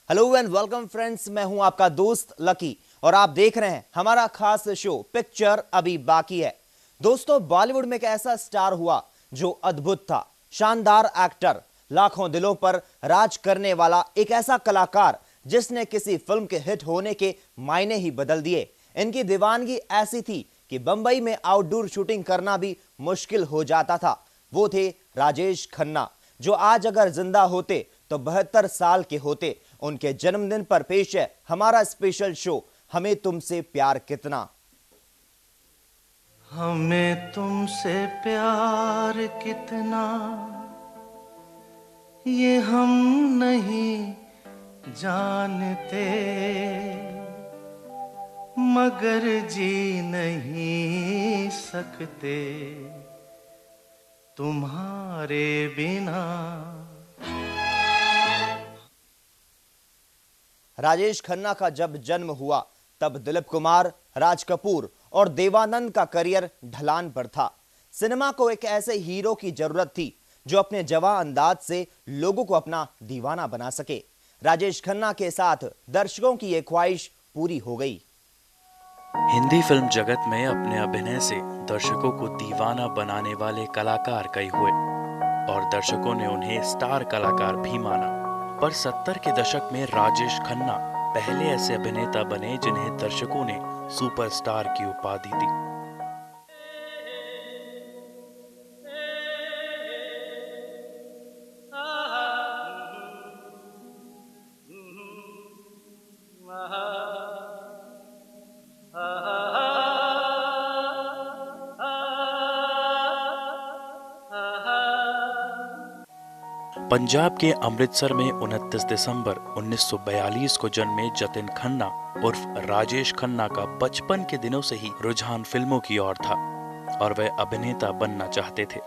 Hello and welcome friends, मैं हूं आपका दोस्त लकी और आप देख रहे हैं हमारा खास शो पिक्चर अभी बाकी है। दोस्तों, बॉलीवुड में एक ऐसा स्टार हुआ जो अद्भुत था, शानदार एक्टर, लाखों दिलों पर राज करने वाला एक ऐसा कलाकार जिसने किसी फिल्म के हिट होने के मायने ही बदल दिए। इनकी दीवानगी ऐसी थी कि बंबई में आउटडोर शूटिंग करना भी मुश्किल हो जाता था। वो थे राजेश खन्ना, जो आज अगर जिंदा होते तो 72 साल के होते। उनके जन्मदिन पर पेश है हमारा स्पेशल शो हमें तुमसे प्यार कितना। हमें तुमसे प्यार कितना ये हम नहीं जानते, मगर जी नहीं सकते तुम्हारे बिना। राजेश खन्ना का जब जन्म हुआ तब दिलीप कुमार, राज कपूर और देवानंद का करियर ढलान पर था। सिनेमा को एक ऐसे हीरो की जरूरत थी जो अपने जवां अंदाज से लोगों को अपना दीवाना बना सके। राजेश खन्ना के साथ दर्शकों की ये ख्वाहिश पूरी हो गई। हिंदी फिल्म जगत में अपने अभिनय से दर्शकों को दीवाना बनाने वाले कलाकार कई हुए और दर्शकों ने उन्हें स्टार कलाकार भी माना। पर 70 के दशक में राजेश खन्ना पहले ऐसे अभिनेता बने जिन्हें दर्शकों ने सुपरस्टार की उपाधि दी। पंजाब के अमृतसर में 29 दिसंबर 1942 को जन्मे जतिन खन्ना उर्फ राजेश खन्ना का बचपन के दिनों से ही रुझान फिल्मों की ओर था और वे अभिनेता बनना चाहते थे।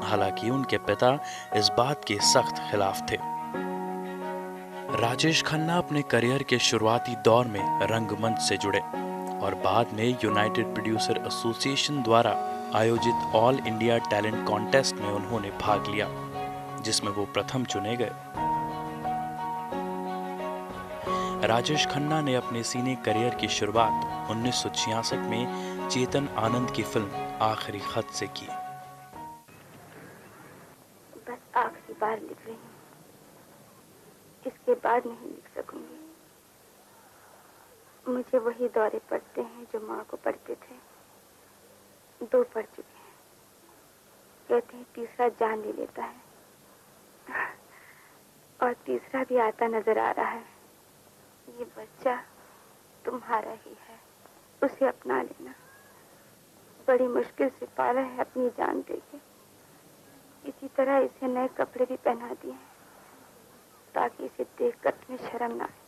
हालांकि उनके पिता इस बात के सख्त खिलाफ थे। राजेश खन्ना अपने करियर के शुरुआती दौर में रंगमंच से जुड़े और बाद में यूनाइटेड प्रोड्यूसर एसोसिएशन द्वारा आयोजित ऑल इंडिया टैलेंट कॉन्टेस्ट में उन्होंने भाग लिया, जिसमें वो प्रथम चुने गए। राजेश खन्ना ने अपने सिने करियर की शुरुआत 1966 में चेतन आनंद की फिल्म आखिरी खत से की। बस आखिरी बार लिख रही हूँ, इसके बाद नहीं लिख सकूंगी। मुझे वही दौरे पड़ते हैं जो माँ को पड़ते थे। 2 पड़ चुके हैं, कहते हैं तीसरा जान ले लेता है और तीसरा भी आता नजर आ रहा है। ये बच्चा तुम्हारा ही है, उसे अपना लेना। बड़ी मुश्किल से पाला है अपनी जान देके। इसी तरह इसे नए कपड़े भी पहना दिए हैं ताकि इसे देखकर तुम्हें शर्म ना आए।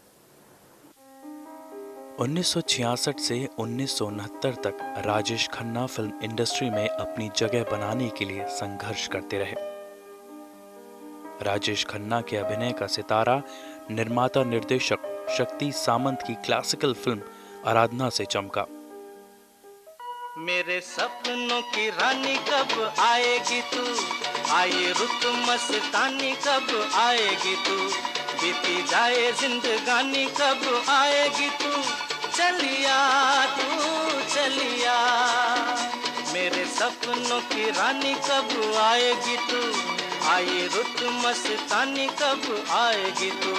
1966 से 1969 तक राजेश खन्ना फिल्म इंडस्ट्री में अपनी जगह बनाने के लिए संघर्ष करते रहे। राजेश खन्ना के अभिनय का सितारा निर्माता निर्देशक शक्ति सामंत की क्लासिकल फिल्म आराधना से चमका। मेरे सपनों की रानी कब आएगी तू, आए रुत मस्तानी कब आएगी तू, बीती जाए जिंदगानी कब आएगी तू, चलिया तू चलिया। मेरे सपनों की रानी कब आएगी तू, आए रुत मस्तानी कब आएगी तू,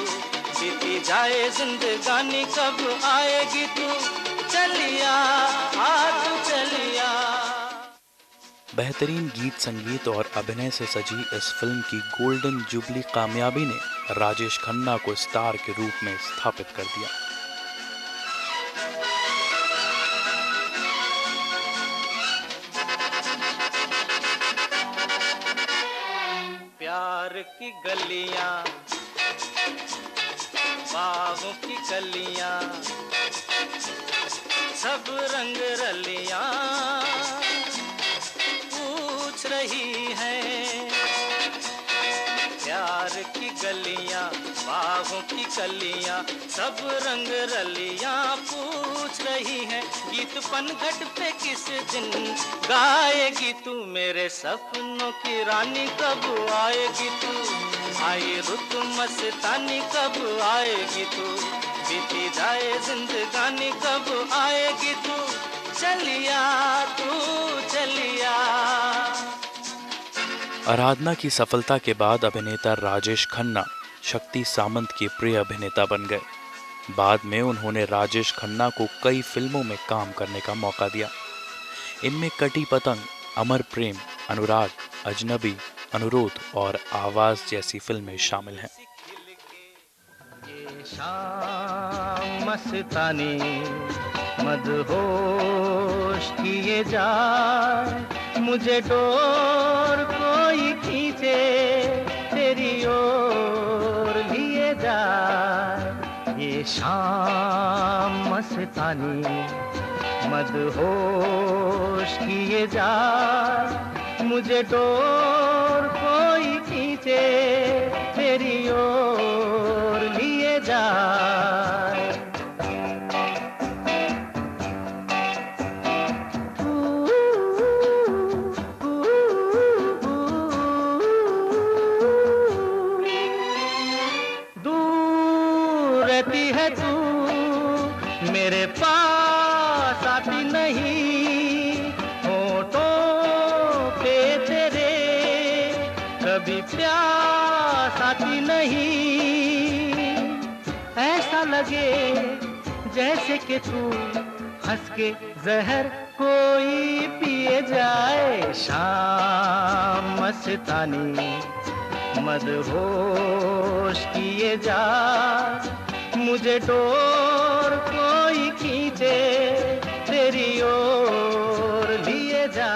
बीती जाए जिंदगानी कब आएगी तू, चलिया तू चलिया। बेहतरीन गीत संगीत और अभिनय से सजी इस फिल्म की गोल्डन जुबली कामयाबी ने राजेश खन्ना को स्टार के रूप में स्थापित कर दिया। प्यार की गलियां, बागों की कलियां, सब रंग रलियां पूछ रही हैं। प्यार की गलियां, बागों की कलियां, सब रंग रलियां पूछ रही हैं। गीत पनघट पे किस दिन गाएगी तू, मेरे सपनों की रानी कब आएगी तू, आई रुत मस्तानी कब आएगी तू, बीती जाए जिंदगानी कब आएगी तू, चलिया तू चलिया। आराधना की सफलता के बाद अभिनेता राजेश खन्ना शक्ति सामंत के प्रिय अभिनेता बन गए। बाद में उन्होंने राजेश खन्ना को कई फिल्मों में काम करने का मौका दिया। इनमें कटी पतंग, अमर प्रेम, अनुराग, अजनबी, अनुरोध और आवाज जैसी फिल्में शामिल हैं। ये शाम मस्तानी मदहोश किए जाए, मुझे डोर कोई खींचे तेरी ओर लिए जाए। ये शाम मस्तानी मदहोश किए जाए, मुझे डोर कोई खींचे तेरी ओर लिए जाए। दूर रहती है तू, मेरे पास आती नहीं, होठों पे तेरे कभी प्यास आती नहीं। ऐसा लगे जैसे कि तू हंस के जहर कोई पिए जाए। शाम मस्तानी मदहोश किए जा, मुझे डोर कोई खींचे तेरी ओर लिए जा।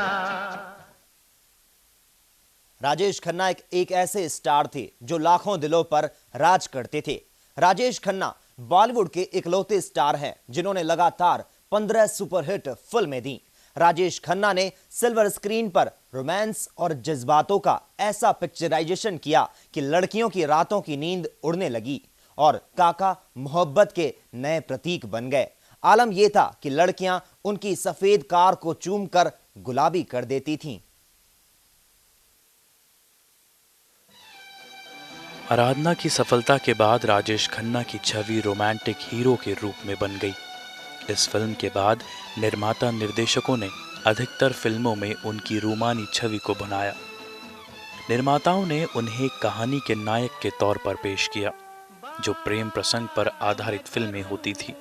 राजेश खन्ना एक ऐसे स्टार थे जो लाखों दिलों पर राज करते थे। राजेश खन्ना बॉलीवुड के इकलौते स्टार हैं जिन्होंने लगातार 15 सुपरहिट फिल्में दी। राजेश खन्ना ने सिल्वर स्क्रीन पर रोमांस और जज्बातों का ऐसा पिक्चराइजेशन किया कि लड़कियों की रातों की नींद उड़ने लगी और काका मोहब्बत के नए प्रतीक बन गए। आलम यह था कि लड़कियां उनकी सफेद कार को चूमकर गुलाबी कर देती थीं। आराधना की सफलता के बाद राजेश खन्ना की छवि रोमांटिक हीरो के रूप में बन गई। इस फिल्म के बाद निर्माता निर्देशकों ने अधिकतर फिल्मों में उनकी रूमानी छवि को बनाया। निर्माताओं ने उन्हें कहानी के नायक के तौर पर पेश किया, जो प्रेम प्रसंग पर आधारित फिल्में होती थी।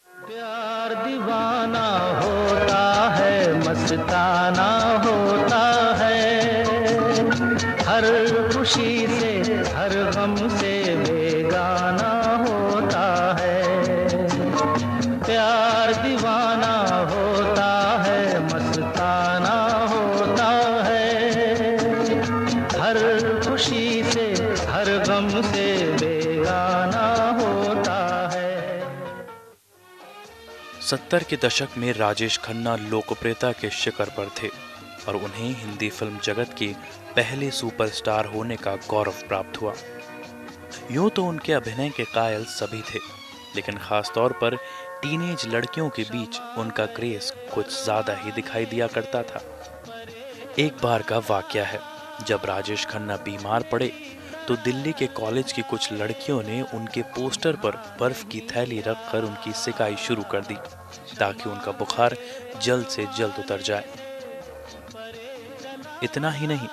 प्यार दीवाना होता है, मस्ताना होता है, हर खुशी से हर गम से बेगाना होता है। प्यार दीवाना होता है, मस्ताना होता है, हर खुशी से हर गम से बेगाना होता है। 70 के दशक में राजेश खन्ना लोकप्रियता के शिखर पर थे और उन्हें हिंदी फिल्म जगत के पहले सुपरस्टार होने का गौरव प्राप्त हुआ। यूं तो उनके अभिनय के कायल सभी थे, लेकिन खास तौर पर टीनेज लड़कियों के बीच उनका क्रेज कुछ ज्यादा ही दिखाई दिया करता था। एक बार का वाकया है, जब राजेश खन्ना बीमार पड़े तो दिल्ली के कॉलेज की कुछ लड़कियों ने उनके पोस्टर पर बर्फ की थैली रखकर उनकी सिकाई शुरू कर दी ताकि उनका बुखार जल्द से जल्द उतर जाए। इतना ही नहीं,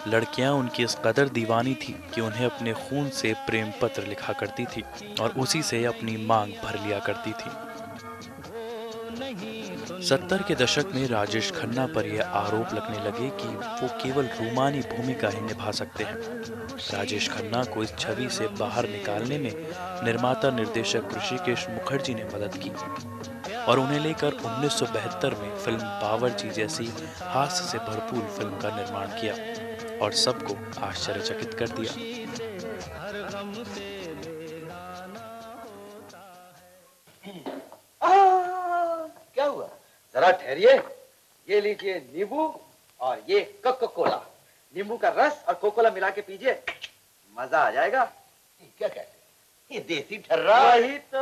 लड़कियां उनकी इस कदर दीवानी थी कि उन्हें अपने खून से प्रेम पत्र लिखा करती थी और उसी से अपनी मांग भर लिया करती थी। 70 के दशक में राजेश खन्ना पर यह आरोप लगने लगे कि वो केवल रूमानी भूमिका ही निभा सकते हैं। राजेश खन्ना को इस छवि से बाहर निकालने में निर्माता निर्देशक ऋषिकेश मुखर्जी ने मदद की और उन्हें लेकर 1972 में फिल्म बावर्ची जैसी हास्य से भरपूर फिल्म का निर्माण किया और सबको आश्चर्यचकित कर दिया। क्या हुआ? जरा ठहरिए। ये लीजिए नींबू और ये कोका कोला। नींबू का रस और कोका कोला मिला के पीजिए, मजा आ जाएगा। क्या कहते हैं? ये देसी ठर्रा। वही तो,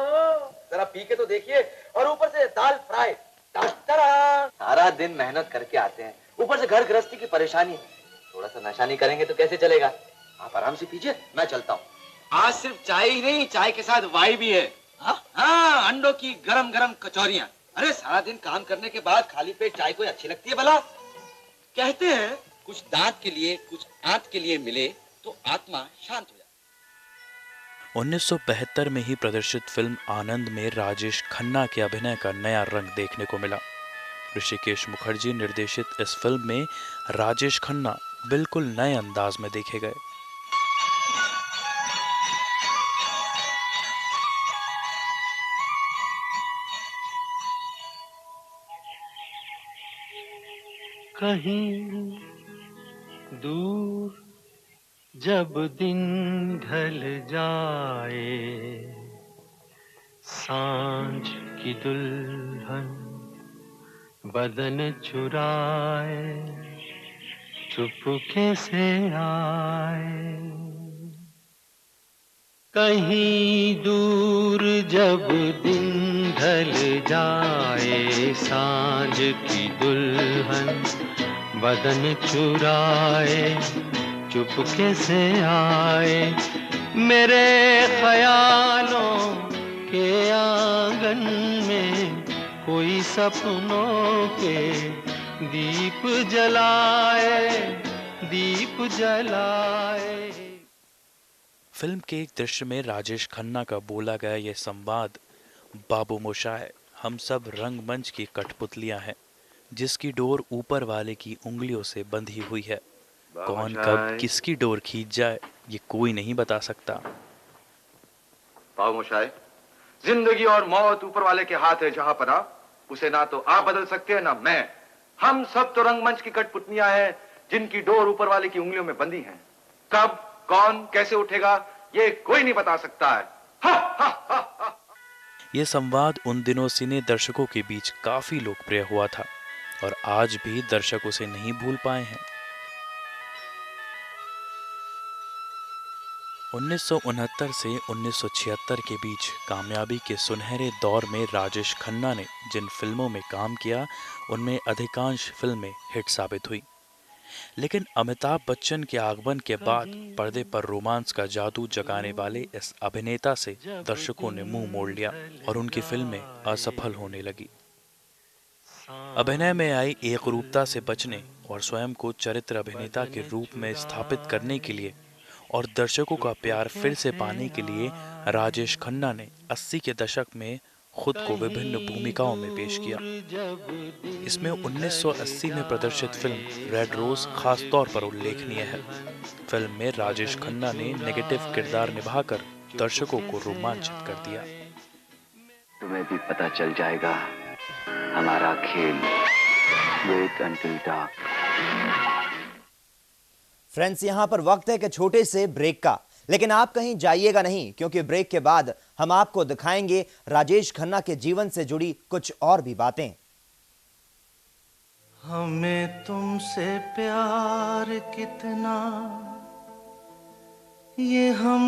जरा पी के तो देखिए। और ऊपर से दाल फ्राई। सारा दिन मेहनत करके आते हैं, ऊपर से घर गृहस्थी की परेशानी। थोड़ा सा नशा नहीं करेंगे तो कैसे चलेगा? आप आराम से पीजिए, मैं चलता हूँ। आज सिर्फ चाय ही नहीं, चाय के साथ वाई भी है। हाँ, अंडों की गरम गरम कचौरियां। अरे सारा दिन काम करने के बाद खाली पेट चाय कोई अच्छी लगती है भला? कहते हैं कुछ दांत के लिए, कुछ आंत के लिए मिले तो आत्मा शांत हो जाए। 1972 में ही प्रदर्शित फिल्म आनंद में राजेश खन्ना के अभिनय का नया रंग देखने को मिला। ऋषिकेश मुखर्जी निर्देशित इस फिल्म में राजेश खन्ना बिल्कुल नए अंदाज में देखे गए। कहीं दूर जब दिन ढल जाए, सांझ की दुल्हन बदन चुराए, चुपके से आए। कहीं दूर जब दिन ढल जाए, सांझ की दुल्हन बदन चुराए, चुपके से आए। मेरे ख्यालों के आंगन में कोई सपनों के दीप जलाए, दीप जलाए। फिल्म के एक दृश्य में राजेश खन्ना का बोला गया यह संवाद, बाबू मोशाय, हम सब रंगमंच की कठपुतलियां हैं, जिसकी डोर ऊपर वाले की उंगलियों से बंधी हुई है। कौन कब किसकी डोर खींच जाए ये कोई नहीं बता सकता। बाबू मोशाय, जिंदगी और मौत ऊपर वाले के हाथ है जहां पना, उसे ना तो आप बदल सकते हैं ना मैं। हम सब तो रंगमंच की कठपुतलियां हैं जिनकी डोर ऊपर वाले की उंगलियों में बंधी है। कब कौन कैसे उठेगा ये कोई नहीं बता सकता है। हा, हा, हा, हा। यह संवाद उन दिनों सिने दर्शकों के बीच काफी लोकप्रिय हुआ था और आज भी दर्शक उसे नहीं भूल पाए हैं। 1969 से 1976 के बीच कामयाबी के सुनहरे दौर में राजेश खन्ना ने जिन फिल्मों में काम किया उनमें अधिकांश फिल्में हिट साबित हुई। लेकिन अमिताभ बच्चन के आगमन के बाद पर्दे पर रोमांस का जादू जगाने वाले इस अभिनेता से दर्शकों ने मुंह मोड़ लिया और उनकी फिल्में असफल होने लगी। अभिनय में आई एकरूपता से बचने और स्वयं को चरित्र अभिनेता के रूप में स्थापित करने के लिए और दर्शकों का प्यार फिर से पाने के लिए राजेश खन्ना ने 80 के दशक में खुद को विभिन्न भूमिकाओं में पेश किया। इसमें 1980 में प्रदर्शित फिल्म रेड रोज खास तौर पर उल्लेखनीय है। फिल्म में राजेश खन्ना ने नेगेटिव किरदार निभाकर दर्शकों को रोमांचित कर दिया। तुम्हें भी पता चल जाएगा हमारा खेल। Wait until dark. फ्रेंड्स, यहां पर वक्त है कि छोटे से ब्रेक का, लेकिन आप कहीं जाइएगा नहीं, क्योंकि ब्रेक के बाद हम आपको दिखाएंगे राजेश खन्ना के जीवन से जुड़ी कुछ और भी बातें। हमें तुमसे प्यार कितना ये हम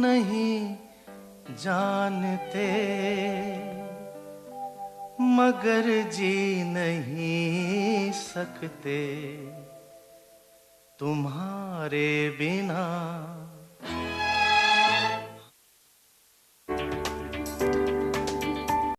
नहीं जानते, मगर जी नहीं सकते तुम्हारे बिना।